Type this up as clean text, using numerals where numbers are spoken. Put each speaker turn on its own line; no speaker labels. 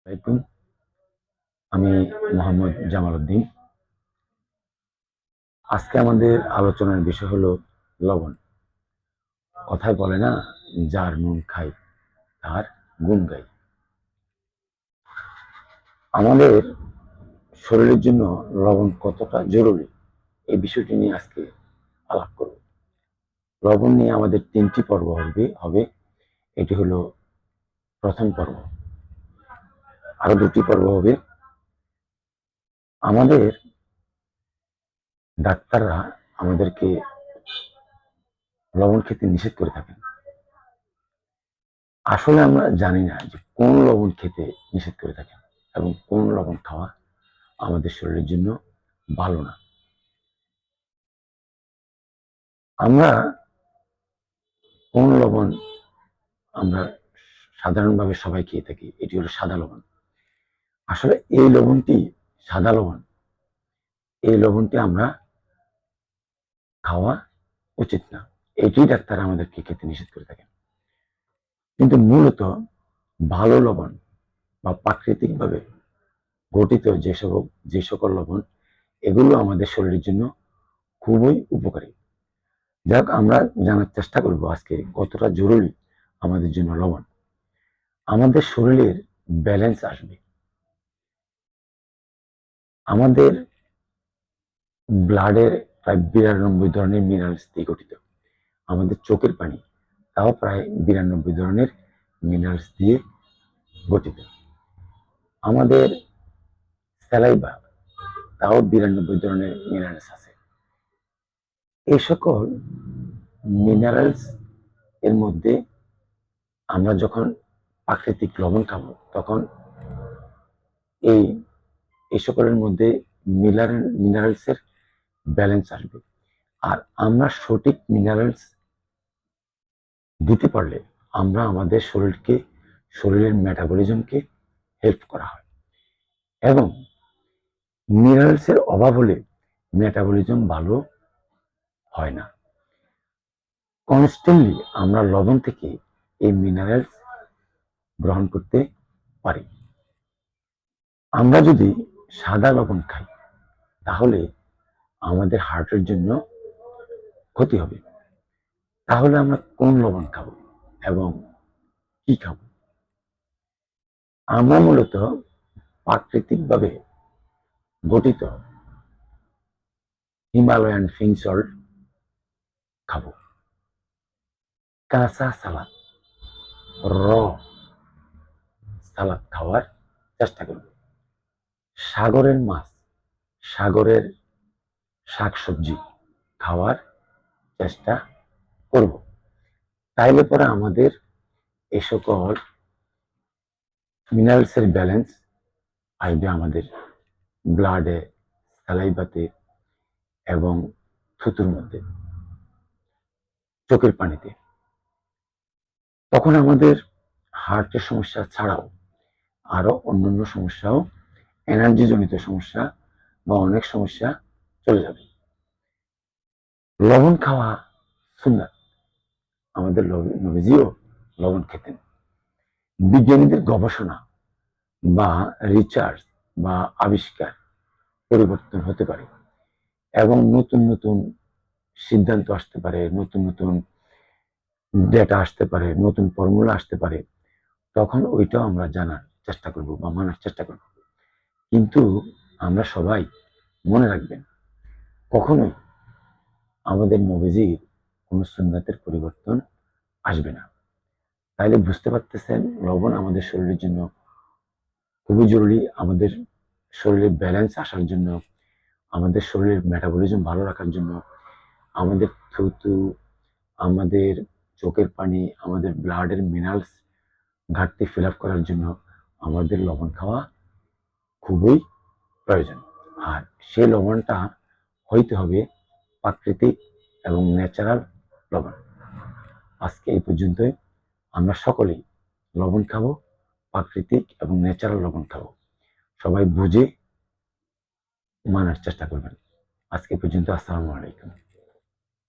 আলাইকুম। আমি মোহাম্মদ জামাল উদ্দিন। আজকে আমাদের আলোচনার বিষয় হলো লবণ। কথায় বলে না, যার নুন খাই তার গুণ গাই। আমাদের শরীরের জন্য লবণ কতটা জরুরি এই বিষয়টি নিয়ে আজকে আলাপ করব। লবণ নিয়ে আমাদের 3টি পর্ব হবে। এটি হলো প্রথম পর্ব। আরো 2টি পর্ব হবে। আমাদের ডাক্তাররা আমাদেরকে লবণ খেতে নিষেধ করে থাকেন। আসলে আমরা জানি না যে কোন লবণ খেতে নিষেধ করে থাকেন এবং কোন লবণ খাওয়া আমাদের শরীরের জন্য ভালো না। আমরা কোন লবণ আমরা সাধারণভাবে সবাই খেয়ে থাকি, এটি হলো সাদা লবণ। আসলে এই লবণটি সাদা লবণ, এই লবণটি আমরা খাওয়া উচিত না। এটি ডাক্তার আমাদেরকে খেতে নিষেধ করে থাকেন। কিন্তু মূলত ভালো লবণ বা প্রাকৃতিকভাবে গঠিত যে সকল লবণ, এগুলো আমাদের শরীরের জন্য খুবই উপকারী। যাক, আমরা জানার চেষ্টা করব আজকে কতটা জরুরি আমাদের জন্য লবণ। আমাদের শরীরের ব্যালেন্স আসবে। আমাদের ব্লাডের প্রায় 92 ধরনের মিনারেলস দিয়ে গঠিত। আমাদের চোখের পানি তাও প্রায় 92 ধরনের মিনারেলস দিয়ে গঠিত। আমাদের স্যালাইভা তাও 92 ধরনের মিনারেলস আছে। এই সকল মিনারেলস এর মধ্যে আমরা যখন প্রাকৃতিক লবণ খাবো তখন এই এই সকলের মধ্যে মিনারেলসের ব্যালেন্স আসবে। আর আমরা সঠিক মিনারেলস দিতে পারলে আমরা আমাদের শরীরের মেটাবলিজমকে হেল্প করা হয়। এবং মিনারেলসের অভাব হলে মেটাবলিজম ভালো হয় না। কনস্ট্যান্টলি আমরা লবণ থেকে এই মিনারেলস গ্রহণ করতে পারি। আমরা যদি সাদা লবণ খাই তাহলে আমাদের হার্টের জন্য ক্ষতি হবে। তাহলে আমরা কোন লবণ খাবো এবং কি খাবো? আমরা মূলত প্রাকৃতিকভাবে গঠিত হিমালয়ান পিঙ্ক সল্ট খাবো। কাঁচা সালাদ, র সালাদ খাওয়ার চেষ্টা করব। সাগরের মাছ, সাগরের শাকসবজি খাওয়ার চেষ্টা করব। তাইলে পরে আমাদের এই সকল মিনারেলসের ব্যালেন্স আসবে আমাদের ব্লাডে, স্যালাইভাতে এবং থুতুর মধ্যে, চোখের পানিতে। তখন আমাদের হার্টের সমস্যা ছাড়াও আরো অন্যান্য সমস্যাও, এনার্জি জনিত সমস্যা বা অনেক সমস্যা চলে যাবে। লবণ খাওয়া সুন্নাত। আমাদের নবীজিও লবণ খেতেন। বিজ্ঞানীদের গবেষণা বা রিসার্চ বা আবিষ্কার পরিবর্তন হতে পারে এবং নতুন নতুন সিদ্ধান্ত আসতে পারে, নতুন নতুন ডেটা আসতে পারে, নতুন ফর্মুলা আসতে পারে। তখন ওইটাও আমরা জানার চেষ্টা করব বা মানার চেষ্টা করব। কিন্তু আমরা সবাই মনে রাখবেন, কখনোই আমাদের নবীজির কোন সুন্নাতের পরিবর্তন আসবে না। তাইলে বুঝতে পারতেছেন লবণ আমাদের শরীরের জন্য খুবই জরুরি। আমাদের শরীরের ব্যালেন্স আসার জন্য, আমাদের শরীরের মেটাবলিজম ভালো রাখার জন্য, আমাদের থুতু, আমাদের চোখের পানি, আমাদের ব্লাডের মিনারেলস ঘাটতি ফিল আপ করার জন্য আমাদের লবণ খাওয়া খুবই প্রয়োজন। আর সেই লবণটা হইতে হবে প্রাকৃতিক এবং ন্যাচারাল লবণ। আজকে এই পর্যন্তই। আমরা সকলেই লবণ খাবো, প্রাকৃতিক এবং ন্যাচারাল লবণ খাবো। সবাই বুঝে মানার চেষ্টা করবেন। আজকে পর্যন্ত। আসসালামু আলাইকুম।